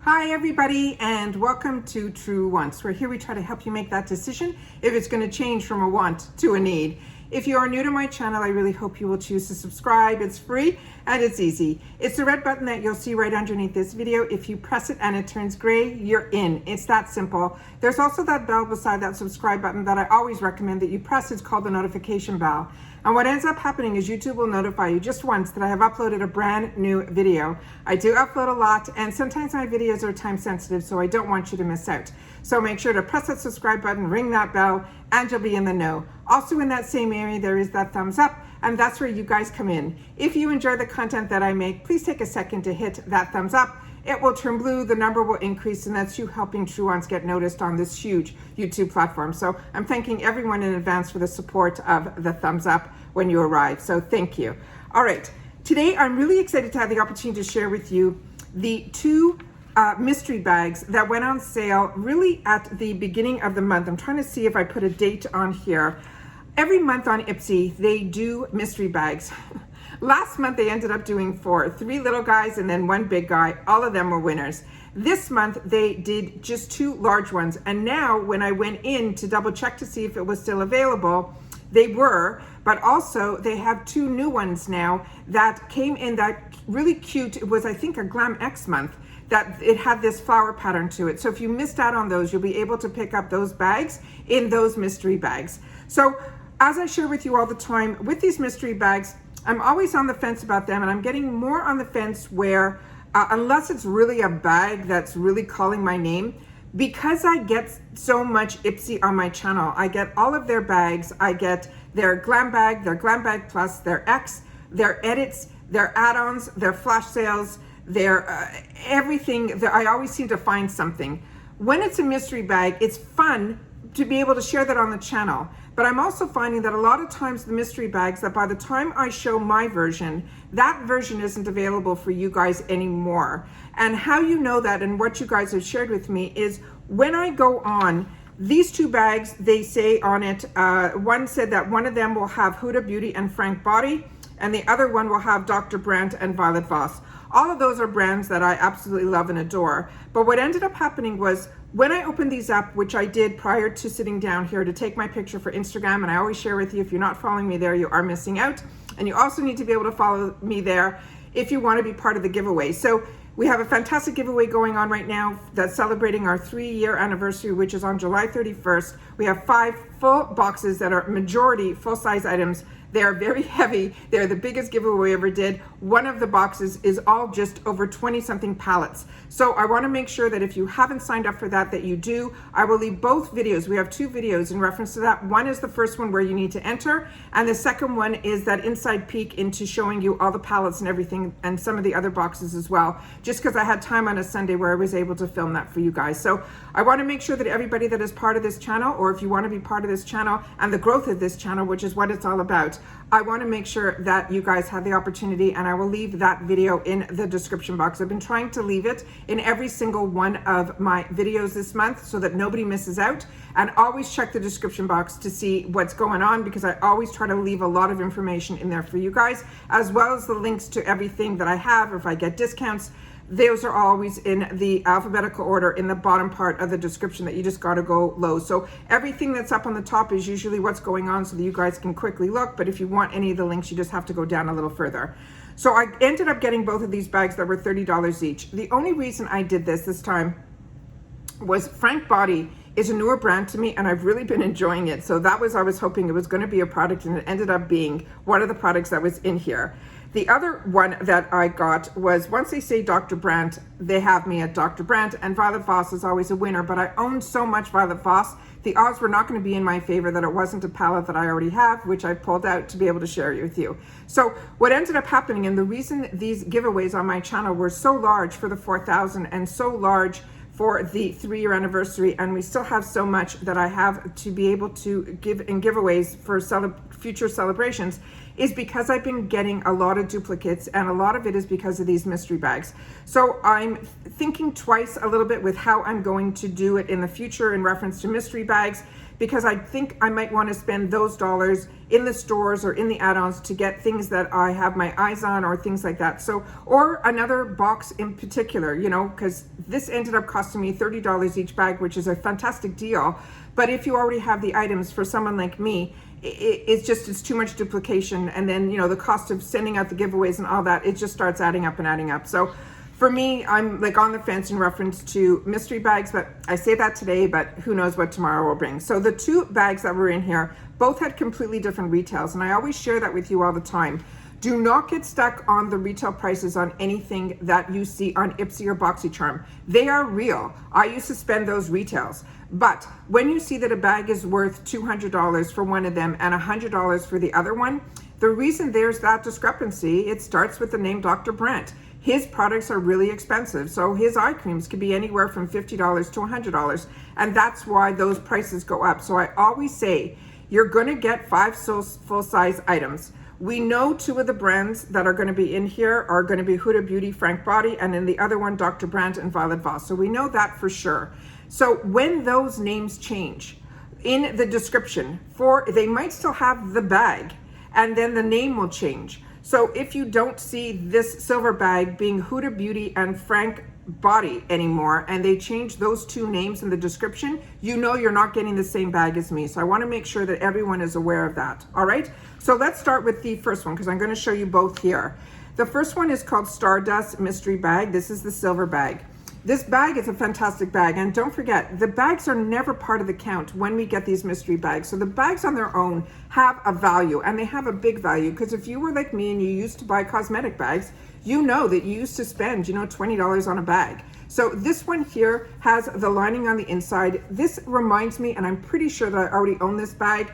Hi everybody, and welcome to True Wants, where here we try to help you make that decision if it's going to change from a want to a need. If you are new to my channel, I really hope you will choose to subscribe. It's free and it's easy. It's the red button that you'll see right underneath this video. If you press it and it turns gray, you're in. It's that simple. There's also that bell beside that subscribe button that I always recommend that you press. It's called the notification bell. And what ends up happening is YouTube will notify you just once that I have uploaded a brand new video. I do upload a lot, and sometimes my videos are time sensitive, so I don't want you to miss out. So make sure to press that subscribe button, ring that bell, and you'll be in the know. Also in that same area, there is that thumbs up, and that's where you guys come in. If you enjoy the content that I make, please take a second to hit that thumbs up. It will turn blue, the number will increase, and that's you helping True Wants get noticed on this huge YouTube platform. So I'm thanking everyone in advance for the support of the thumbs up when you arrive. So thank you. All right, today I'm really excited to have the opportunity to share with you the two mystery bags that went on sale really at the beginning of the month. I'm trying to see if I put a date on here. Every month on IPSY, they do mystery bags. Last month, they ended up doing 4, 3 little guys and then 1 big guy. All of them were winners. This month, they did just 2 large ones. And now when I went in to double check to see if it was still available, they were, but also they have 2 new ones now that came in that really cute. It was, I think, a Glam X month that it had this flower pattern to it. So if you missed out on those, you'll be able to pick up those bags in those mystery bags. So as I share with you all the time with these mystery bags, I'm always on the fence about them, and I'm getting more on the fence where, unless it's really a bag that's really calling my name, because I get so much IPSY on my channel, I get all of their bags. I get their Glam Bag, their Glam Bag Plus, their X, their edits, their add-ons, their flash sales, their everything. I always seem to find something. When it's a mystery bag, it's fun to be able to share that on the channel. But I'm also finding that a lot of times the mystery bags, that by the time I show my version, that version isn't available for you guys anymore. And how you know that and what you guys have shared with me is when I go on, these 2 bags, they say on it, one said that one of them will have Huda Beauty and Frank Body, and the other one will have Dr. Brandt and Violet Voss. All of those are brands that I absolutely love and adore. But what ended up happening was when I opened these up, which I did prior to sitting down here to take my picture for Instagram, and I always share with you, if you're not following me there, you are missing out. And you also need to be able to follow me there if you want to be part of the giveaway. So we have a fantastic giveaway going on right now that's celebrating our 3-year anniversary, which is on July 31st. We have 5 full boxes that are majority full-size items. They are very heavy. They're the biggest giveaway we ever did. One of the boxes is all just over 20-something pallets. So I want to make sure that if you haven't signed up for that, that you do. I will leave both videos. We have 2 videos in reference to that. One is the first one where you need to enter, and the second one is that inside peek into showing you all the pallets and everything, and some of the other boxes as well, just because I had time on a Sunday where I was able to film that for you guys. So I want to make sure that everybody that is part of this channel, or if you want to be part of this channel and the growth of this channel, which is what it's all about, I want to make sure that you guys have the opportunity, and I will leave that video in the description box. I've been trying to leave it in every single one of my videos this month so that nobody misses out, and always check the description box to see what's going on, because I always try to leave a lot of information in there for you guys, as well as the links to everything that I have, or if I get discounts. Those are always in the alphabetical order in the bottom part of the description that you just got to go low. So everything that's up on the top is usually what's going on so that you guys can quickly look. But if you want any of the links, you just have to go down a little further. So I ended up getting both of these bags that were $30 each. The only reason I did this time was Frank Body is a newer brand to me, and I've really been enjoying it. So that was, I was hoping it was going to be a product, and it ended up being one of the products that was in here. The other one that I got was, once they say Dr. Brandt, they have me at Dr. Brandt, and Violet Voss is always a winner, but I own so much Violet Voss, the odds were not going to be in my favor that it wasn't a palette that I already have, which I pulled out to be able to share with you. So what ended up happening, and the reason these giveaways on my channel were so large for the 4,000 and so large for the 3-year anniversary, and we still have so much that I have to be able to give in giveaways for future celebrations, is because I've been getting a lot of duplicates, and a lot of it is because of these mystery bags. So I'm thinking twice a little bit with how I'm going to do it in the future in reference to mystery bags, because I think I might want to spend those dollars in the stores or in the add-ons to get things that I have my eyes on or things like that. So, or another box in particular, you know, because this ended up costing me $30 each bag, which is a fantastic deal. But if you already have the items, for someone like me, it's too much duplication. And then, you know, the cost of sending out the giveaways and all that, it just starts adding up and adding up. So for me, I'm like on the fence in reference to mystery bags, but I say that today, but who knows what tomorrow will bring. So the two bags that were in here, both had completely different retails. And I always share that with you all the time. Do not get stuck on the retail prices on anything that you see on IPSY or BoxyCharm. They are real. I used to spend those retails. But when you see that a bag is worth $200 for one of them and $100 for the other one, the reason there's that discrepancy, it starts with the name Dr. Brandt. His products are really expensive. So his eye creams could be anywhere from $50 to $100. And that's why those prices go up. So I always say, you're gonna get 5 full-size items. We know 2 of the brands that are gonna be in here are gonna be Huda Beauty, Frank Body, and then the other one, Dr. Brandt and Violet Voss. So we know that for sure. So when those names change in the description, they might still have the bag, and then the name will change. So if you don't see this silver bag being Huda Beauty and Frank Body anymore, and they change those 2 names in the description, you know you're not getting the same bag as me. So I want to make sure that everyone is aware of that. All right, so let's start with the first one, because I'm going to show you both here. The first one is called Stardust Mystery Bag. This is the silver bag. This bag is a fantastic bag, and don't forget, the bags are never part of the count when we get these mystery bags. So the bags on their own have a value, and they have a big value, because if you were like me and you used to buy cosmetic bags, you know that you used to spend, you know, $20 on a bag. So this one here has the lining on the inside. This reminds me, and I'm pretty sure that I already own this bag,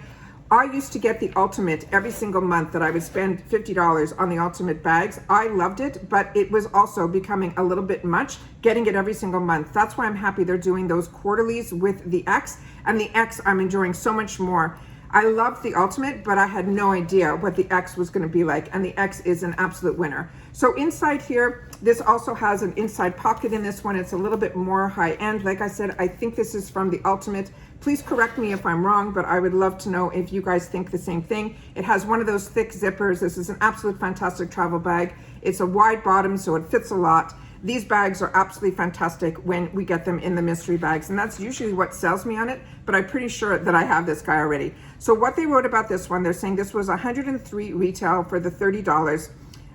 I used to get the Ultimate every single month, that I would spend $50 on the Ultimate bags. I loved it, but it was also becoming a little bit much getting it every single month. That's why I'm happy they're doing those quarterlies with the X, and the X I'm enjoying so much more. I loved the Ultimate, but I had no idea what the X was going to be like, and the X is an absolute winner. So inside here, this also has an inside pocket in this one. It's a little bit more high end. Like I said, I think this is from the Ultimate. Please correct me if I'm wrong, but I would love to know if you guys think the same thing. It has one of those thick zippers. This is an absolute fantastic travel bag. It's a wide bottom, so it fits a lot. These bags are absolutely fantastic when we get them in the mystery bags, and that's usually what sells me on it, but I'm pretty sure that I have this guy already. So what they wrote about this one, they're saying this was $103 retail for the $30.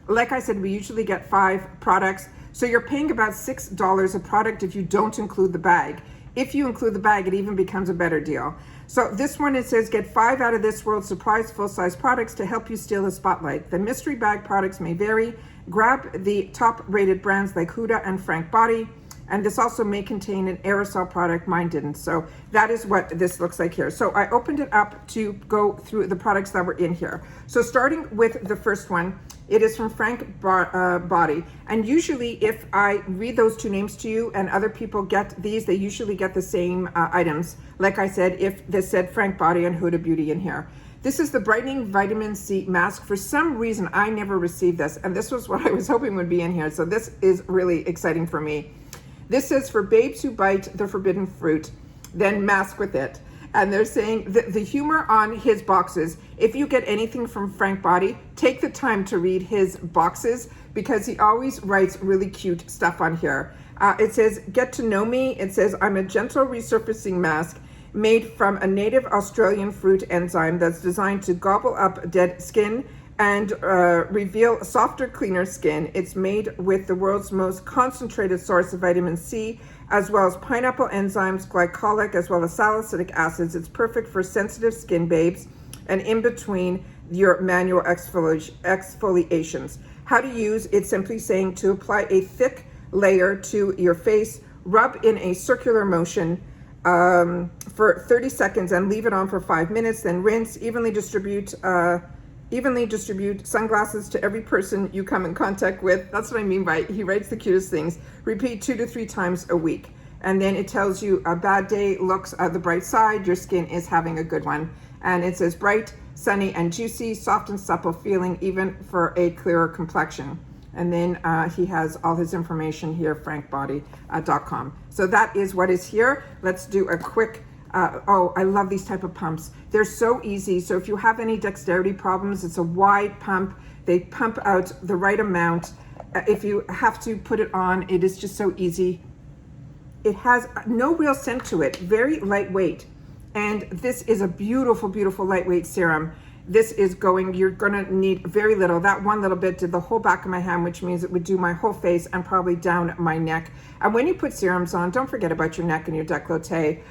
Like I said, we usually get 5 products, so you're paying about $6 a product if you don't include the bag. If you include the bag, it even becomes a better deal. So this one, it says, get 5 out of this world surprise full-size products to help you steal the spotlight. The mystery bag products may vary. Grab the top-rated brands like Huda and Frank Body, and this also may contain an aerosol product. Mine didn't. So that is what this looks like here. So I opened it up to go through the products that were in here. So starting with the first one, it is from Frank Body. And usually if I read those 2 names to you and other people get these, they usually get the same items. Like I said, if this said Frank Body and Huda Beauty in here. This is the Brightening Vitamin C Mask. For some reason, I never received this, and this was what I was hoping would be in here. So this is really exciting for me. This says, for babes who bite the forbidden fruit, then mask with it. And they're saying the humor on his boxes, if you get anything from Frank Body, take the time to read his boxes, because he always writes really cute stuff on here. It says, get to know me. It says, I'm a gentle resurfacing mask made from a native Australian fruit enzyme that's designed to gobble up dead skin and reveal softer, cleaner skin. It's made with the world's most concentrated source of vitamin C, as well as pineapple enzymes, glycolic, as well as salicylic acids. It's perfect for sensitive skin babes and in between your manual exfoliations. How to use, it's simply saying to apply a thick layer to your face, rub in a circular motion for 30 seconds and leave it on for 5 minutes, then rinse. Evenly distribute sunglasses to every person you come in contact with. That's what I mean by he writes the cutest things. Repeat 2 to 3 times a week. And then it tells you a bad day looks at the bright side, your skin is having a good one. And it says bright, sunny and juicy, soft and supple feeling, even for a clearer complexion. And then he has all his information here, frankbody.com. So that is what is here. Let's do a quick, oh, I love these type of pumps. They're so easy. So if you have any dexterity problems, it's a wide pump. They pump out the right amount. If you have to put it on, it is just so easy. It has no real scent to it, very lightweight. And this is a beautiful, beautiful lightweight serum. This is going, you're gonna need very little. That one little bit did the whole back of my hand, which means it would do my whole face and probably down my neck. And when you put serums on, don't forget about your neck and your décolleté.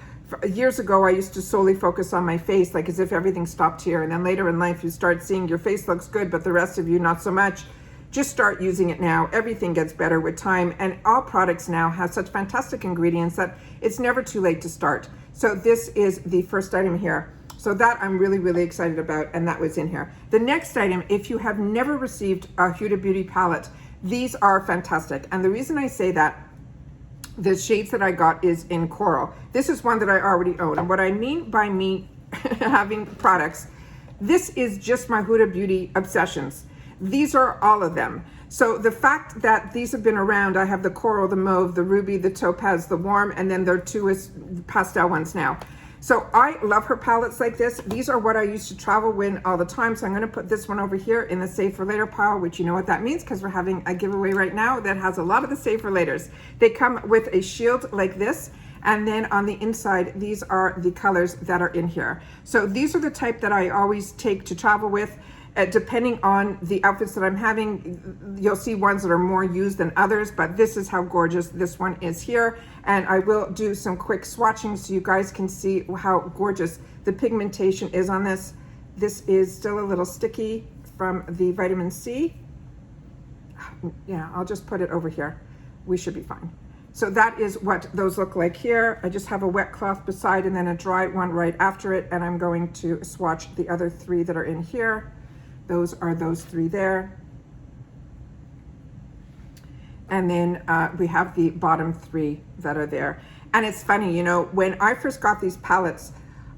Years ago, I used to solely focus on my face, like as if everything stopped here. And then later in life, you start seeing your face looks good, but the rest of you, not so much. Just start using it now. Everything gets better with time, and all products now have such fantastic ingredients that it's never too late to start. So this is the first item here. So that I'm really, really excited about, and that was in here. The next item, if you have never received a Huda Beauty palette, these are fantastic. And the reason I say that, the shades that I got is in Coral. This is one that I already own. And what I mean by me having products, this is just my Huda Beauty obsessions. These are all of them. So the fact that these have been around, I have the coral, the mauve, the ruby, the topaz, the warm, and then there are two pastel ones now. So I love her palettes like this. These are what I used to travel with all the time. So I'm gonna put this one over here in the save for later pile, which you know what that means because we're having a giveaway right now that has a lot of the save for laters. They come with a shield like this. And then on the inside, these are the colors that are in here. So these are the type that I always take to travel with. Depending on the outfits that I'm having, you'll see ones that are more used than others, but this is how gorgeous this one is here. And I will do some quick swatching so you guys can see how gorgeous the pigmentation is on this. This is still a little sticky from the vitamin C. Yeah, I'll just put it over here. We should be fine. So that is what those look like here. I just have a wet cloth beside and then a dry one right after it. And I'm going to swatch the other three that are in here. Those are those three there. And then we have the bottom three that are there. And it's funny, you know, when I first got these palettes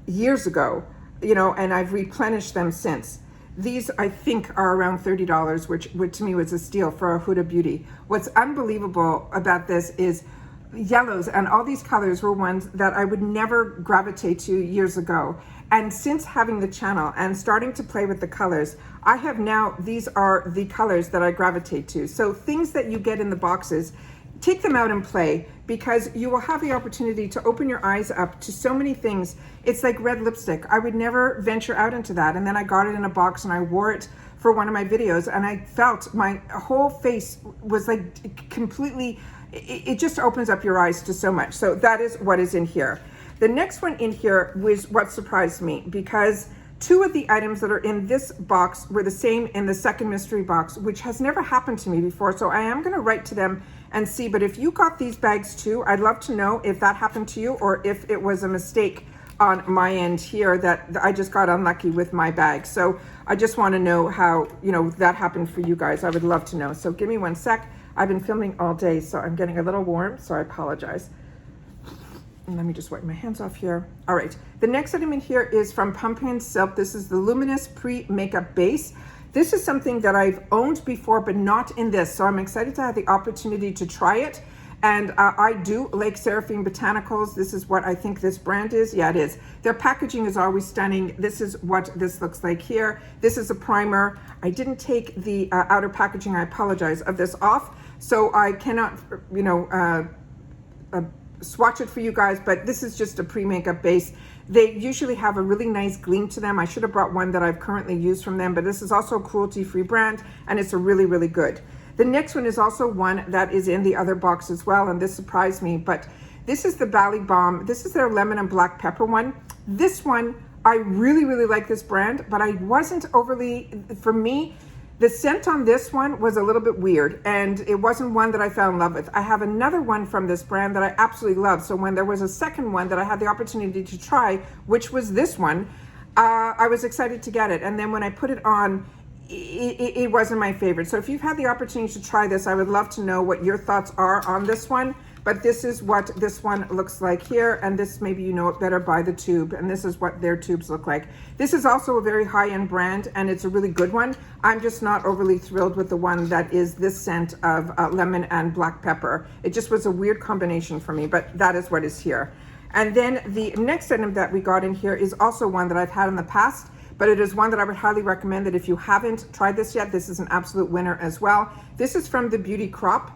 years ago, you know, and I've replenished them since, these I think are around $30, which to me was a steal for a Huda Beauty. What's unbelievable about this is yellows and all these colors were ones that I would never gravitate to years ago. And since having the channel and starting to play with the colors, I have now, these are the colors that I gravitate to. So things that you get in the boxes, take them out and play because you will have the opportunity to open your eyes up to so many things. It's like red lipstick. I would never venture out into that. And then I got it in a box and I wore it for one of my videos and I felt my whole face was like completely, it just opens up your eyes to so much. So that is what is in here. The next one in here was what surprised me because two of the items that are in this box were the same in the second mystery box, which has never happened to me before. So I am gonna write to them and see, but if you got these bags too, I'd love to know if that happened to you or if it was a mistake on my end here that I just got unlucky with my bag. So I just wanna know how, you know, that happened for you guys. I would love to know. So give me one sec. I've been filming all day, so I'm getting a little warm, so I apologize. Let me just wipe my hands off here. All right, the next item in here is from Pumpkin Silk. This is the Luminous Pre-Makeup Base. This is something that I've owned before, but not in this. So I'm excited to have the opportunity to try it. And I do like Seraphine Botanicals. This is what I think this brand is. Yeah, it is. Their packaging is always stunning. This is what this looks like here. This is a primer. I didn't take the outer packaging, I apologize, of this off. So I cannot, you know, swatch it for you guys, but this is just a pre-makeup base. They usually have a really nice gleam to them. I should have brought one that I've currently used from them, but this is also a cruelty-free brand, and it's a really, really good. The next one is also one that is in the other box as well, and this surprised me, but this is the Bali Balm. This is their lemon and black pepper one. This one, I really, really like this brand, but I wasn't overly, for me, the scent on this one was a little bit weird and it wasn't one that I fell in love with. I have another one from this brand that I absolutely love. So when there was a second one that I had the opportunity to try, which was this one, I was excited to get it. And then when I put it on, it wasn't my favorite. So if you've had the opportunity to try this, I would love to know what your thoughts are on this one. but this is what this one looks like here, and this, maybe you know it better by the tube, and this is what their tubes look like. This is also a very high-end brand, and it's a really good one. I'm just not overly thrilled with the one that is this scent of lemon and black pepper. It just was a weird combination for me, but that is what is here. And then the next item that we got in here is also one that I've had in the past, but it is one that I would highly recommend that if you haven't tried this yet, this is an absolute winner as well. This is from the Beauty Crop,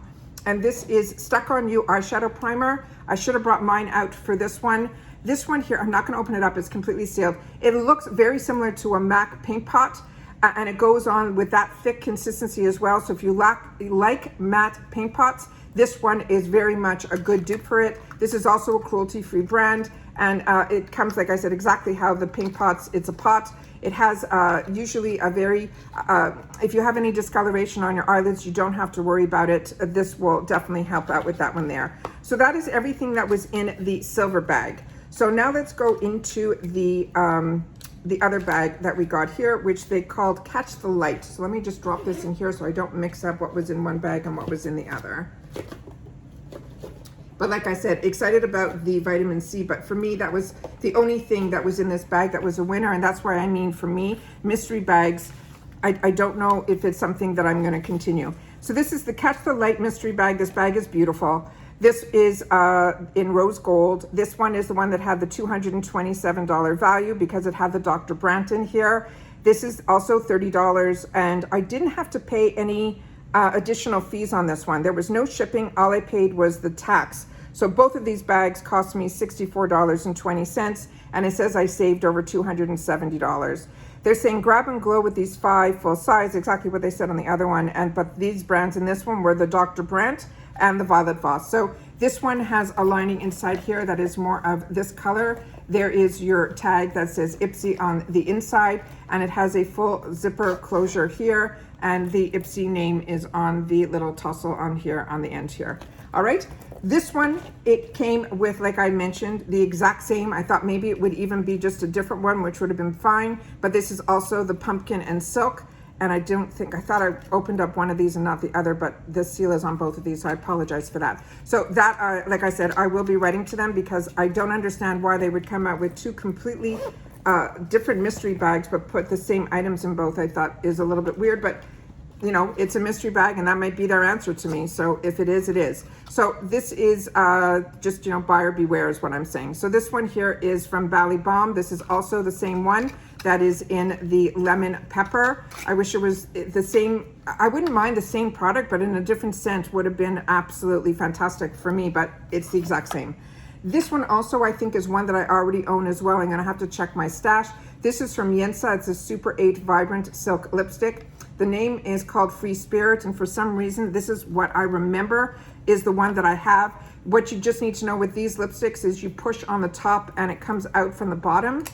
and this is Stuck On You Eyeshadow Primer. I should have brought mine out for this one. This one here, I'm not gonna open it up, it's completely sealed. It looks very similar to a MAC Paint Pot, and it goes on with that thick consistency as well. So if you like matte paint pots, this one is very much a good dupe for it. This is also a cruelty-free brand, and it comes, like I said, exactly how the paint pots, it's a pot. It has usually a very, if you have any discoloration on your eyelids, you don't have to worry about it. This will definitely help out with that one there. So that is everything that was in the silver bag. So now let's go into the other bag that we got here, which they called Catch the Light. So let me just drop this in here so I don't mix up what was in one bag and what was in the other. But like I said, excited about the vitamin C, but for me, that was the only thing that was in this bag that was a winner, and that's why I mean, for me, mystery bags, I don't know if it's something that I'm gonna continue. So this is the Catch the Light mystery bag. This bag is beautiful. This is in rose gold. This one is the one that had the $227 value because it had the Dr. Brandt in here. This is also $30, and I didn't have to pay any additional fees on this one. There was no shipping. All I paid was the tax. So both of these bags cost me $64.20, and it says I saved over $270. They're saying grab and glow with these 5 full size, exactly what they said on the other one. But these brands in this one were the Dr. Brandt and the Violet Voss. So this one has a lining inside here that is more of this color. There is your tag that says IPSY on the inside, and it has a full zipper closure here, and the IPSY name is on the little tussle on here on the end here. All right, this one, it came with, like I mentioned, the exact same. I thought maybe it would even be just a different one, which would have been fine, but this is also the pumpkin and silk. And I thought I opened up one of these and not the other, but the seal is on both of these, so I apologize for that. So that, like I said, I will be writing to them because I don't understand why they would come out with 2 completely different mystery bags, but put the same items in both. I thought is a little bit weird, but you know, it's a mystery bag and that might be their answer to me. So if it is, it is. So this is just, you know, buyer beware is what I'm saying. So this one here is from Bali Balm. This is also the same one that is in the lemon pepper. I wish it was the same. I wouldn't mind the same product, but in a different scent would have been absolutely fantastic for me, but it's the exact same. This one also, I think, is one that I already own as well. I'm gonna have to check my stash. This is from YENSA. It's a Super 8 Vibrant Silk Lipstick. The name is called Free Spirit, and for some reason, this is what I remember is the one that I have. What you just need to know with these lipsticks is you push on the top and it comes out from the bottom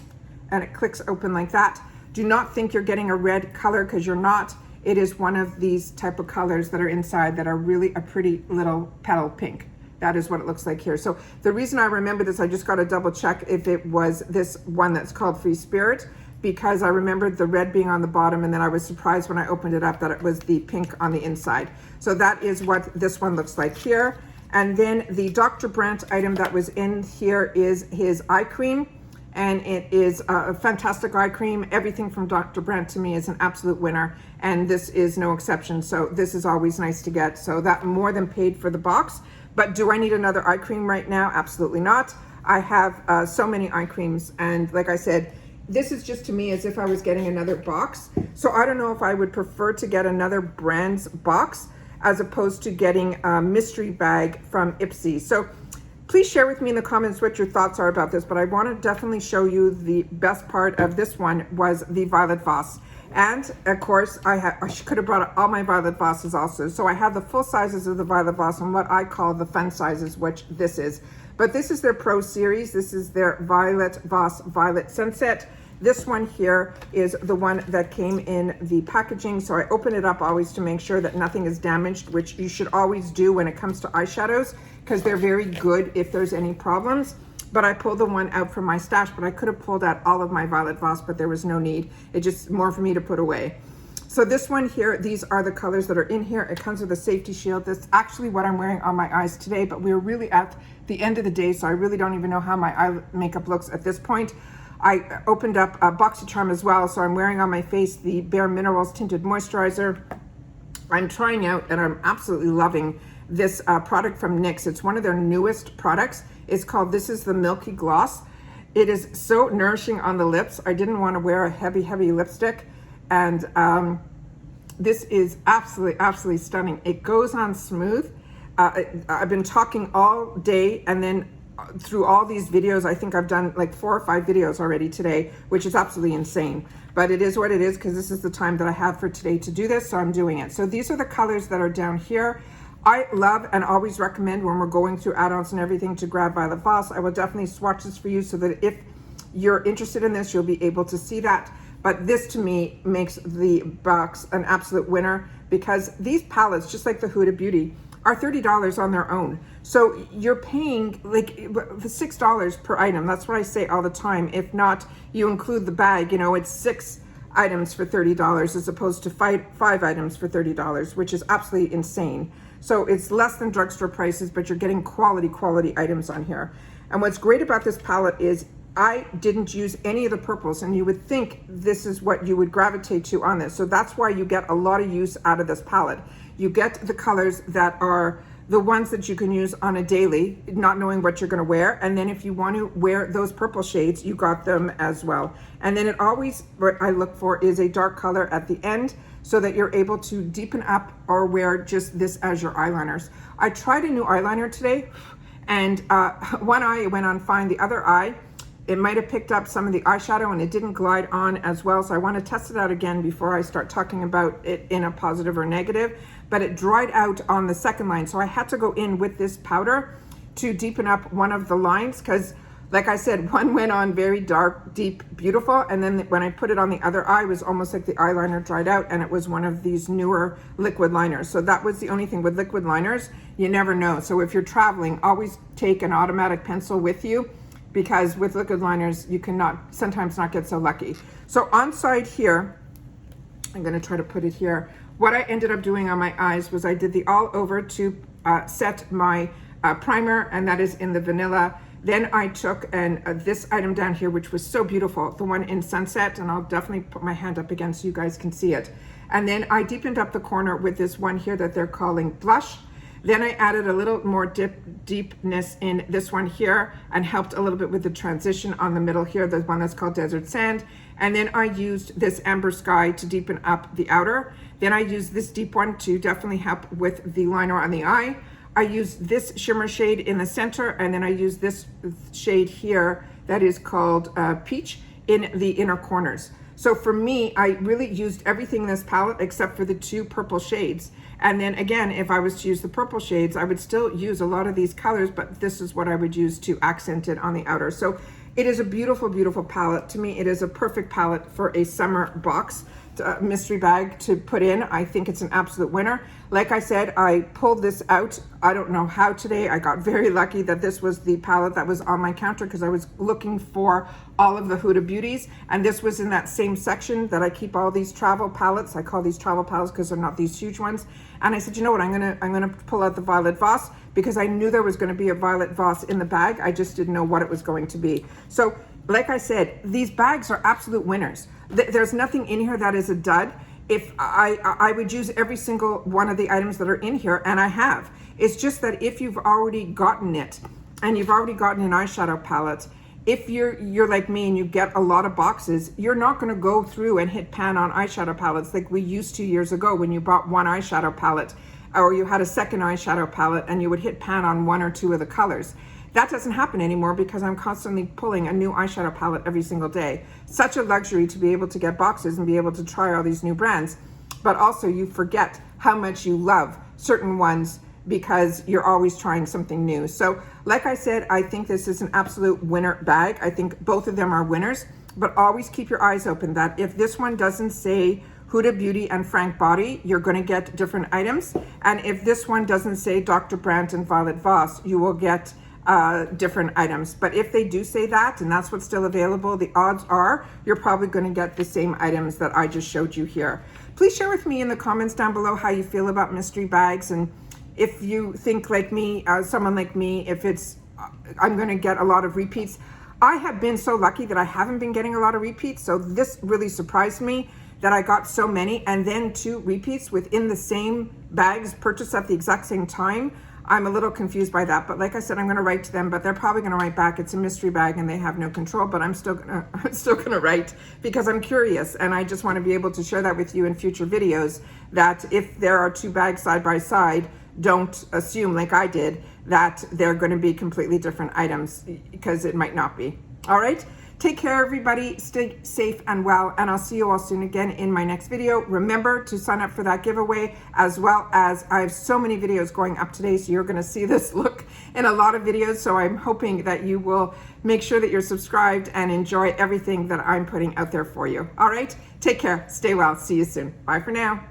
and it clicks open like that. Do not think you're getting a red color because you're not. It is one of these type of colors that are inside that are really a pretty little petal pink. That is what it looks like here. So the reason I remember this, I just got to double check if it was this one that's called Free Spirit, because I remembered the red being on the bottom, and then I was surprised when I opened it up that it was the pink on the inside. So that is what this one looks like here. And then the Dr. Brandt item that was in here is his eye cream, and it is a fantastic eye cream. Everything from Dr. Brandt to me is an absolute winner, and this is no exception. So this is always nice to get. So that more than paid for the box. But do I need another eye cream right now? Absolutely not. I have so many eye creams, and like I said, this is just to me as if I was getting another box. So I don't know if I would prefer to get another brand's box as opposed to getting a mystery bag from IPSY. So please share with me in the comments what your thoughts are about this, but I want to definitely show you the best part of this one was the Violet Voss. And of course, I could have brought all my Violet Vosses also. So I have the full sizes of the Violet Voss and what I call the fun sizes, which this is. But this is their Pro Series. This is their Violet Voss Violet Sunset. This one here is the one that came in the packaging. So I open it up always to make sure that nothing is damaged, which you should always do when it comes to eyeshadows, because they're very good if there's any problems. But I pulled the one out from my stash, but I could have pulled out all of my Violet Voss, but there was no need. It's just more for me to put away. So this one here, these are the colors that are in here. It comes with a safety shield. That's actually what I'm wearing on my eyes today, but we're really at the end of the day, so I really don't even know how my eye makeup looks at this point. I opened up a BoxyCharm as well, so I'm wearing on my face the Bare Minerals Tinted Moisturizer. I'm trying out, and I'm absolutely loving this product from NYX. It's one of their newest products. It's called, this is the Milky Gloss. It is so nourishing on the lips. I didn't want to wear a heavy lipstick, and this is absolutely stunning. It goes on smooth. I've been talking all day, and then through all these videos, I think I've done like 4 or 5 videos already today, which is absolutely insane. But it is what it is, because this is the time that I have for today to do this, so I'm doing it. So these are the colors that are down here. I love and always recommend when we're going through add-ons and everything to grab Violet Voss. I will definitely swatch this for you so that if you're interested in this, you'll be able to see that. But this to me makes the box an absolute winner, because these palettes, just like the Huda Beauty, are $30 on their own. So you're paying like $6 per item. That's what I say all the time. If not, you include the bag, you know, it's 6 items for $30 as opposed to 5 items for $30, which is absolutely insane. So it's less than drugstore prices, but you're getting quality items on here. And what's great about this palette is I didn't use any of the purples, and you would think this is what you would gravitate to on this. So that's why you get a lot of use out of this palette. You get the colors that are the ones that you can use on a daily, not knowing what you're going to wear. And then if you want to wear those purple shades, you got them as well. And then it always, what I look for is a dark color at the end, so that you're able to deepen up or wear just this as your eyeliners. I tried a new eyeliner today, and one eye went on fine. The other eye, it might have picked up some of the eyeshadow, and it didn't glide on as well. So I want to test it out again before I start talking about it in a positive or negative. But it dried out on the second line, so I had to go in with this powder to deepen up one of the lines, because like I said, one went on very dark, deep, beautiful, and then when I put it on the other eye, it was almost like the eyeliner dried out, and it was one of these newer liquid liners. So that was the only thing with liquid liners, you never know. So if you're traveling, always take an automatic pencil with you, because with liquid liners, you cannot sometimes not get so lucky. So on side here, I'm gonna try to put it here. What I ended up doing on my eyes was I did the all over to set my primer, and that is in the vanilla. Then I took this item down here, which was so beautiful, the one in Sunset, and I'll definitely put my hand up again so you guys can see it. And then I deepened up the corner with this one here that they're calling Blush. Then I added a little more deepness in this one here, and helped a little bit with the transition on the middle here, the one that's called Desert Sand. And then I used this Amber Sky to deepen up the outer. Then I used this deep one to definitely help with the liner on the eye. I used this shimmer shade in the center, and then I used this shade here that is called Peach in the inner corners. So for me, I really used everything in this palette except for the 2 purple shades. And then again, if I was to use the purple shades, I would still use a lot of these colors, but this is what I would use to accent it on the outer. So it is a beautiful palette. To me, it is a perfect palette for a summer box mystery bag to put in. I think it's an absolute winner. Like I said, I pulled this out. I don't know how today. I got very lucky that this was the palette that was on my counter, because I was looking for all of the Huda Beauties, and this was in that same section that I keep all these travel palettes. I call these travel palettes because they're not these huge ones. And I said, you know what, I'm gonna pull out the Violet Voss, because I knew there was going to be a Violet Voss in the bag. I just didn't know what it was going to be. So like I said, these bags are absolute winners. There's nothing in here that is a dud. If I would use every single one of the items that are in here, and I have. It's just that if you've already gotten it, and you've already gotten an eyeshadow palette, if you're like me and you get a lot of boxes, you're not going to go through and hit pan on eyeshadow palettes like we used to years ago, when you bought one eyeshadow palette, or you had a second eyeshadow palette, and you would hit pan on 1 or 2 of the colors. That doesn't happen anymore, because I'm constantly pulling a new eyeshadow palette every single day. Such a luxury to be able to get boxes and be able to try all these new brands, but also you forget how much you love certain ones because you're always trying something new. So like I said, I think this is an absolute winner bag. I think both of them are winners, but always keep your eyes open that if this one doesn't say Huda Beauty and Frank Body, you're going to get different items. And if this one doesn't say Dr. Brandt and Violet Voss, you will get different items. But if they do say that, and that's what's still available, the odds are you're probably going to get the same items that I just showed you here. Please share with me in the comments down below how you feel about mystery bags, and if you think like me, someone like me, if it's I'm going to get a lot of repeats. I have been so lucky that I haven't been getting a lot of repeats, so this really surprised me that I got so many, and then 2 repeats within the same bags purchased at the exact same time. I'm a little confused by that, but like I said, I'm going to write to them, but they're probably going to write back, it's a mystery bag and they have no control, but I'm still going to write because I'm curious, and I just want to be able to share that with you in future videos, that if there are 2 bags side by side, don't assume like I did that they're going to be completely different items, because it might not be. All right, take care everybody, stay safe and well, and I'll see you all soon again in my next video. Remember to sign up for that giveaway, as well as I have so many videos going up today, so you're going to see this look in a lot of videos, so I'm hoping that you will make sure that you're subscribed and enjoy everything that I'm putting out there for you. All right, take care, stay well, see you soon. Bye for now.